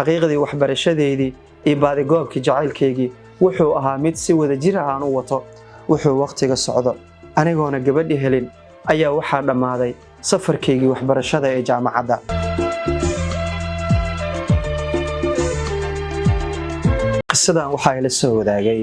xaqiiqdii waxbarashadeedii iyo baadigoobkii jacaylkeygii wuxuu ahaa mid si wada jir ah aan u wato. Wuxuu waqtiga socdo anigoona gabadhi helin ayaa waxaa dhammaaday safarkeygii waxbarashada ee jaamacadda. qisadan waxaa ila soo wadaagay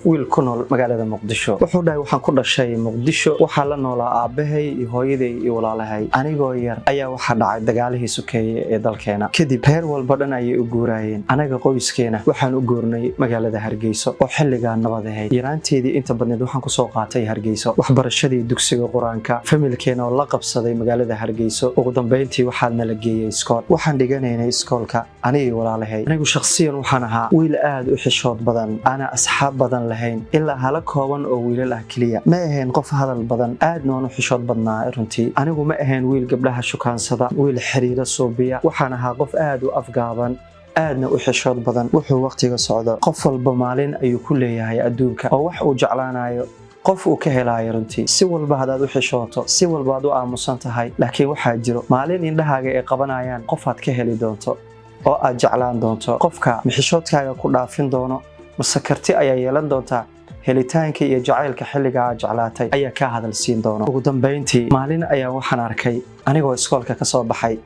wiil ku nool magaalada Muqdisho. Wuxuu dhahay waxaan ku dhashay Muqdisho, waxaa la noolaa aabahay iyo hooyaday iyo walaalahay. Anigoo yar ayaa waxaa dhacay dagaalihii sokeeye ee dalkeena. Kadib reer walba dhan ayay u guurayeen. Anaga qoyskeena waxaan u guurnay magaalada Hargeysa oo xilligaa nabad ahayd. Yaraanteedii inta badneed waxaan ku soo qaatay Hargeysa. Waxbarashadii dugsiga Quraanka, familkeena oo la qabsaday magaalada Hargeysa. Ugu dambeyntii waxaa nala geeyay iskool. Waxaan dhiganaynay iskoolka aniga iyo walaalahay. Anigu shakhsiyan waxaan ahaa wiil aad u xishood badan. Ana asxaab badan lahayn ilaa hala kooban oo wiilal ah kaliya. Ma ahayn qof hadal badan, aadna aan u xishood badnaa runtii. Anigu ma ahayn wiil gabdhaha shukaansada, wiil xiriira suubiya. Waxaan ahaa qof aad u afgaaban, aadna u xishood badan. Wuxuu waqtiga socdo qof walba maalin ayuu ku leeyahay adduunka oo wax uu jeclaanayo qof uu ka helayo runtii. Si walba hadaad u xishooto, si walba aad u aamusan tahay, laakiin waxaa jiro maalin indhahaaga ay qabanayaan qof aad ka heli doonto oo aad jeclaan doonto. Qofka xishoodkaaga ku dhaafin doono mase karti ayaa yeelan doontaa. Helitaanka iyo jacaylka xilliga aad jeclaatay ayaa ka hadal siin doona. Ugu dambeyntii maalin ayaa waxaan arkay anigoo iskoolka ka soo baxay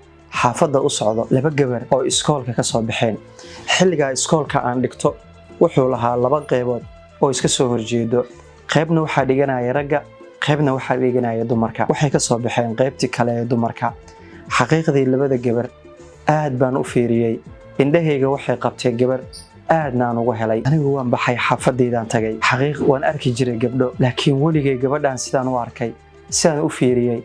xaafadda u socdo laba gabar oo iskoolka ka soo baxeen. Xilliga iskoolka aan dhigto wuxuu lahaa laba qaybood oo iska soo horjeedo. Qaybna waxaa dhiganaya ragga, qaybna waxaa dhiganaya dumarka. Waxay ka soo baxeen qaybtii kale ee dumarka. Xaqiiqdii labada gabar aad baan u fiiriyay. Indhahayga waxay qabteen gabar aadna aan ugu helay. Anigu waan baxay xaafadeedaan tagay. Xaqiiq waan arki jiray gabdho, laakiin weligay gabadhan sidaan u arkay, sidaan u fiiriyay,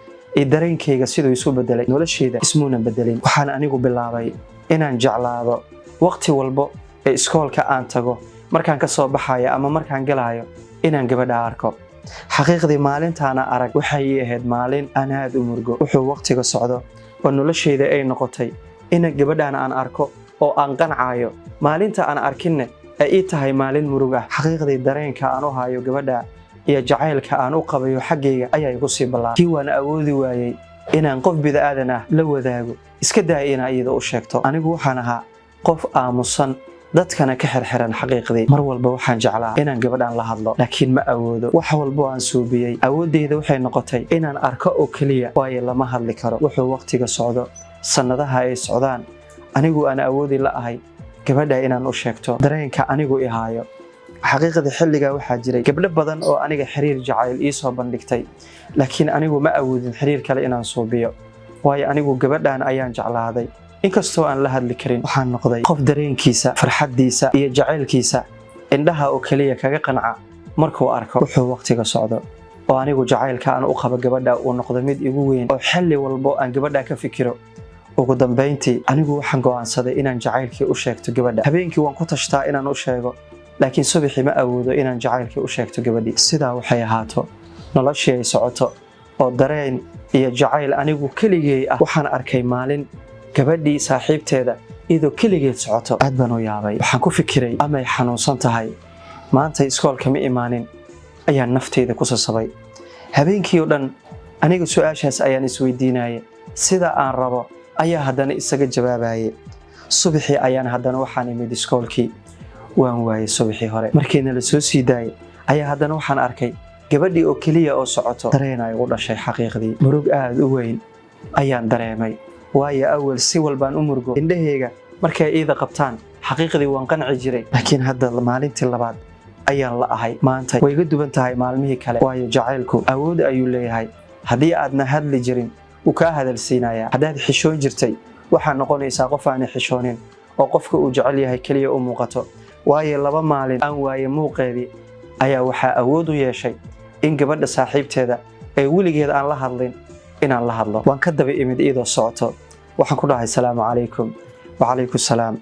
dareenkayga siduu isu bedelay, nolosheeda ismuuna bedelin. Waxaan anigu bilaabay inaan jeclaado waqti walbo ee iskoolka aan tago, markaan ka soo baxayo ama markaan galayo inaan gabadha arko. Xaqiiqdii maalintaana arag waxay ahayd maalin aan aad u murgo. Wuxuu waqtiga socdo oo nolosheeda ay noqotay in gabadhan aan arko oo aan qancayo. Maalinta aan arkinne ay ii tahay maalin murug ah. Xaqiiqdii dareenka aan u hayo gabadha iyo jacaylka aan u qabayo xaggayga ayaa igu sii ballaaray. Kii waan awoodi waayay inaan qof bid'aadan ah la wadaago, iska daay inaan iyada u sheegto. Anigu waxaan ahaa qof aamusan, dadkana ka xirxiran. Xaqiiqdii mar walba waxaan jeclaa inaan gabadhan la hadlo, laakiin ma awoodo. Wax walba aan suubiyay, awoodeyda waxay noqotay inaan arko oo kaliya, waayo lama hadli karo. Wuxuu waqtiga socdo, sanadaha ay socdaan, anigu aan awoodi la ahay gabadha inaan u sheegto dareenka anigu i haayo. Xaqiiqdii xilliga waxaa jiray gabdho badan oo aniga xiriir jacayl ii soo bandhigtay, laakiin anigu ma awoodin xiriir kale inaan suubiyo, waayo anigu gabadhan ayaan jeclaaday. Inkastoo aan la hadli karin, waxaan noqday qof dareenkiisa, farxadiisa iyo jacaylkiisa indhaha oo kaliya kaga qanca markuu arko. Wuxuu waqtiga socdo oo anigu jacaylka aan u qabo gabadha uu noqdo mid igu weyn oo xilli walbo aan gabadha ka fikiro. Ugu dambeyntii anigu waxaan go'aansaday inaan jacaylkii u sheegto gabadha. Habeenkii waan ku tashtaa inaan u sheego, laakiin subaxii ma awoodo inaan jacaylkii u sheegto gabadhii. Sidaa waxay ahaato noloshii ay socoto oo dareen iyo jacayl anigu keligay ah. Waxaan arkay maalin gabadhii saaxiibteeda iyadoo keligeed socoto. Aad baan u yaabay. Waxaan ku fikiray amay xanuunsan tahay, maanta iskoolka ma imaanin, ayaan nafteeda ku sasabay. Habeenkii oo dhan aniga su'aashaas ayaan isweydiinayay, sida aan rabo ayaa haddana isaga jawaabayay. Subaxii ayaan haddana waxaan imid iskoolkii, waan waayay subaxii hore. Markiina la soo sii daayay ayaa haddana waxaan arkay gabadhii oo kaliya oo socoto. Dareen ay ugu dhashay. Xaqiiqdii murug aad u weyn ayaan dareemay, waayo awal si walbaan u murgo indhahayga markay iida qabtaan. Xaqiiqdii waan qanci jiray, laakiin hadda maalintii labaad ayaan la ahay. Maanta way iga duwan tahay maalmihii kale, waayo jacaylku awood ayuu leeyahay. Haddii aadna hadli jirin wuu kaa hadalsiinayaa. Haddaad xishoon jirtay waxaa noqonaysaa qof aan xishoonin oo qofka uu jecel yahay kaliya u muuqato. Waayo laba maalin aan waaye muuqeedii ayaa waxaa awood u yeeshay in gabadha saaxiibteeda ay weligeed aan la hadlin inaan la hadlo. Waan ka daba imid iyadoo socoto. Waxaan ku dhahay salaamu calaykum. Wacalaykum salaam.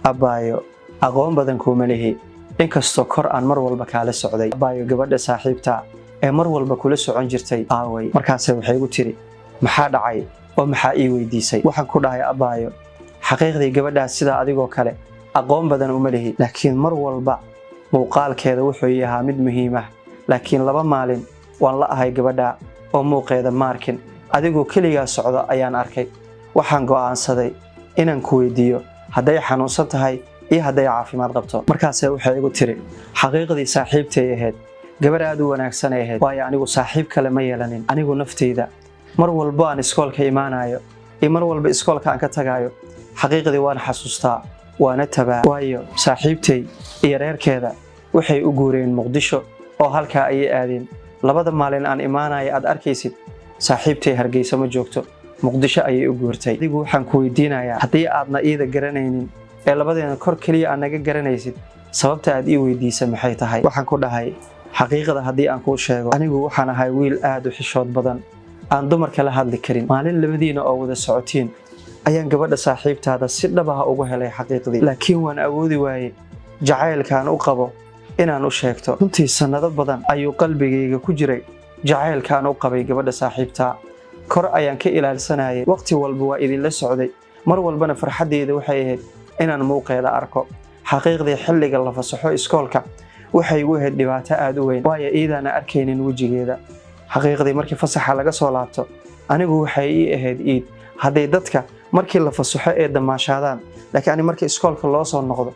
Abaayo aqoon badan kuma lihi, inkastoo kor aan mar walba kaala socday. Abaayo gabadha saaxiibta ee mar walba kula socon jirtay aaway. Markaas waxay igu tiri maxaa dhacay oo maxaa ii weydiisay. Waxaan ku dhahay abaayo xaqiiqdii gabadhaas sidaa adigoo kale aqoon badan uma lihi, laakiin mar walba muuqaalkeeda wuxuu yahaa mid muhiim ah. Laakiin laba maalin waan la ahay gabadha oo muuqeeda maarkin, adigoo kaliya socdo ayaan arkay. Waxaan go'aansaday inaan ku weydiiyo hadday xanuunsan tahay iyo hadday caafimaad qabto. markaasay waxay igu tiri xaqiiqdii saaxiibtay ahayd gabar aad u wanaagsan ay ahayd, waayo anigu saaxiib kale ma yeelanin. anigu nafteyda mar walba aan iskoolka imaanayo iyo mar walba iskoolka aan ka tagayo xaqiiqdii waan xasuustaa waana tabaa, waayo saaxiibtay iyo reerkeeda waxay u guureen Muqdisho oo halkaa ayay aadeen. labada maalin aan imaanayo aad arkaysid saaxiibtay Hargeysa ma joogto, Muqdisho ayay u guurtay. adigu waxaan ku weydiinayaa haddii aadna iida garanaynin ee labadeena kor kaliya aad naga garanaysid sababta aad ii weydiisay maxay tahay? waxaan ku dhahay xaqiiqada haddii aan kuu sheego anigu waxaan ahay wiil aad u xishood badan, aan dumarka la hadli karin. maalin labadiina oo wada socotiin ayaan gabadha saaxiibtaada si dhab ah ugu helay xaqiiqdii, laakiin waan awoodi waayey jacaylkaan u qabo inaan u sheegto. runtii sanado badan ayuu qalbigayga ku jiray jacaylkaan u qabay gabadha saaxiibtaa. kor ayaan ka ilaalsanayay, waqti walba waa idinla socday, mar walbana farxaddeeda waxay ahayd inaan muuqeeda arko. xaqiiqdii xilliga la fasaxo iskoolka waxay igu ahayd dhibaato aad u weyn, waayo iidaana arkaynin wejigeeda. xaqiiqdii markii fasaxa laga soo laabto anigu waxay ii ahayd iid. hadday dadka markii la fasaxo ee damaashaadaan, laakiin ani markii iskoolka loo soo noqdo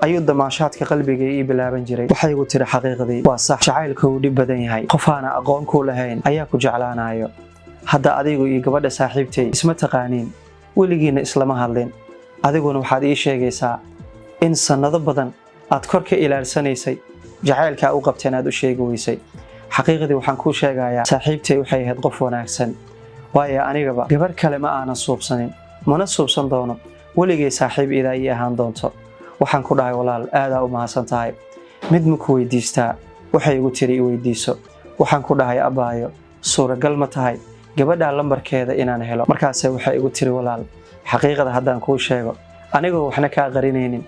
ayuu damaashaadka qalbiga ii bilaaban jiray. waxay igu tiri xaqiiqdii waa sax, jacaylka uu dhib badan yahay, qofaana aqoon ku lahayn ayaa ku jeclaanayo. hadda adigu iyo gabadha saaxiibtay isma taqaaniin, weligiina islama hadlin. adiguna waxaad ii sheegaysaa in sanado badan aad kor ka ilaalsanaysay jacaylka u qabteen aad u sheegi weysay. xaqiiqdii waxaan kuu sheegayaa saaxiibtay waxay ahayd qof wanaagsan, waayo anigaba gabar kale ma aanan suubsanin, mana suubsan doono, weligay saaxiib idaa ii ahaan doonto. waxaan ku dhahay walaal aadaa u mahadsan tahay, mid ma ku weydiistaa? waxay igu tiri i weydiiso. waxaan ku dhahay abaayo suuragal ma tahay gabadha lambarkeeda inaan helo? markaasay waxay igu tiri walaal xaqiiqada haddaan kuu sheego anigoo waxna kaa qarinaynin,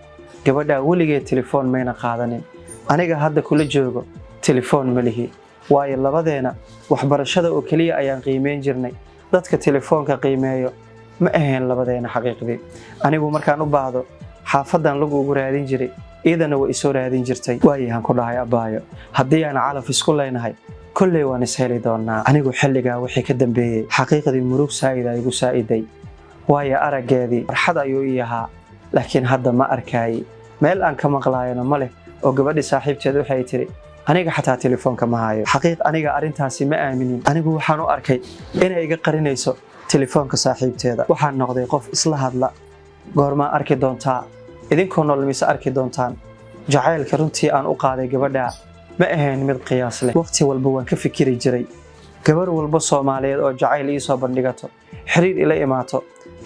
gabadha weligeed telefoon mayna qaadanin. aniga hadda kula joogo telefoon ma lihi, waayo labadeena waxbarashada oo keliya ayaan qiimeyn jirnay, dadka telefoonka qiimeeyo ma ahayn labadeena. xaqiiqdii anigu markaan u baahdo xaafadan lagu ugu raadin jiray, iidana way isoo raadin jirtay. waayahan ku dhahay abaayo haddii aan calaf isku leynahay kolley waan is heli doonaa. anigu xilligaa wixii ka dambeeyey xaqiiqdii murug saa'ida igu saa'iday, waayo araggeedii farxad ayuu ii ahaa, laakiin hadda ma arkaayey, meel aan ka maqlaayana ma leh. oo gabadhii saaxiibteed waxay tiri aniga xataa telefoonka ma hayo. xaqiiq aniga arrintaasi ma aaminin, anigu waxaan u arkay inay iga qarinayso telefoonka saaxiibteeda. waxaan noqday qof isla hadla, goormaa arki doontaa, idinkoo nool mise arki doontaan. jacaylka runtii aan u qaaday gabadha ma ahayn mid qiyaas leh, waqti walba waan ka fikiri jiray. gabar walba Soomaaliyeed oo jacayl ii soo bandhigato, xiriir ila imaato,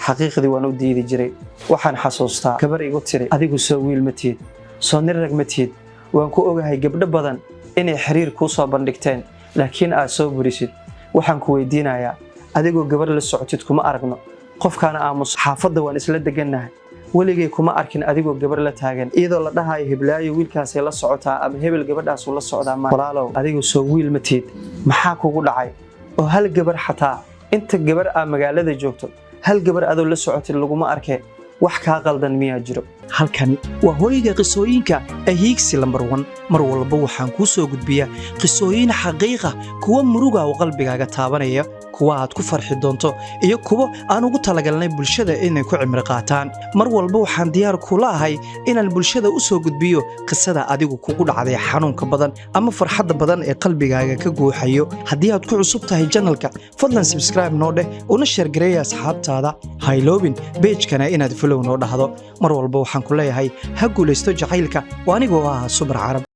xaqiiqdii waan u diidi jiray. waxaan xasuustaa gabar igu tiri adigu soo wiil ma tiid, soo nin rag ma tiid, waan ku ogahay gabdho badan inay xiriir kuu soo bandhigteen laakiin aad soo burisid. waxaan ku weydiinayaa adigoo gabar la socotid kuma aragno, qofkaana aamus, xaafadda waan isla degannahay, weligay kuma arkin adigoo gabar la taagan iyadoo la dhahayo hiblaayo wiilkaasay la socotaa ama hebel gabadhaasuu la socdaa. walaalow adigu soo wiil ma tiid, maxaa kugu dhacay? oo hal gabar xataa inta gabar aa magaalada joogto hal gabar adoo la socotid laguma arkee, wax kaa qaldan miyaa jiro? halkani waa hooyga qisooyinka Hiigsi lambar 1. mar walba waxaan kuu soo gudbiyaa qisooyin xaqiiqa, kuwa muruga oo qalbigaaga taabanaya, kuwa aad ku farxi doonto iyo kuwa aan ugu talagalnay bulshada inay ku cimri qaataan. mar walba waxaan diyaar kula ahay inaan bulshada u soo gudbiyo qisada adigu kugu dhacday xanuunka badan ama farxadda badan ee qalbigaaga ka guuxayo. haddii aad ku cusub tahay channelka fadlan subscribe noo dheh, una share gareeya asxaabtaada. ha iloobin page-kana inaad follow noo dhahdo. mar walba waxaan ku leeyahay ha guulaysto jacaylka, waa anigoo ah Subar Carab.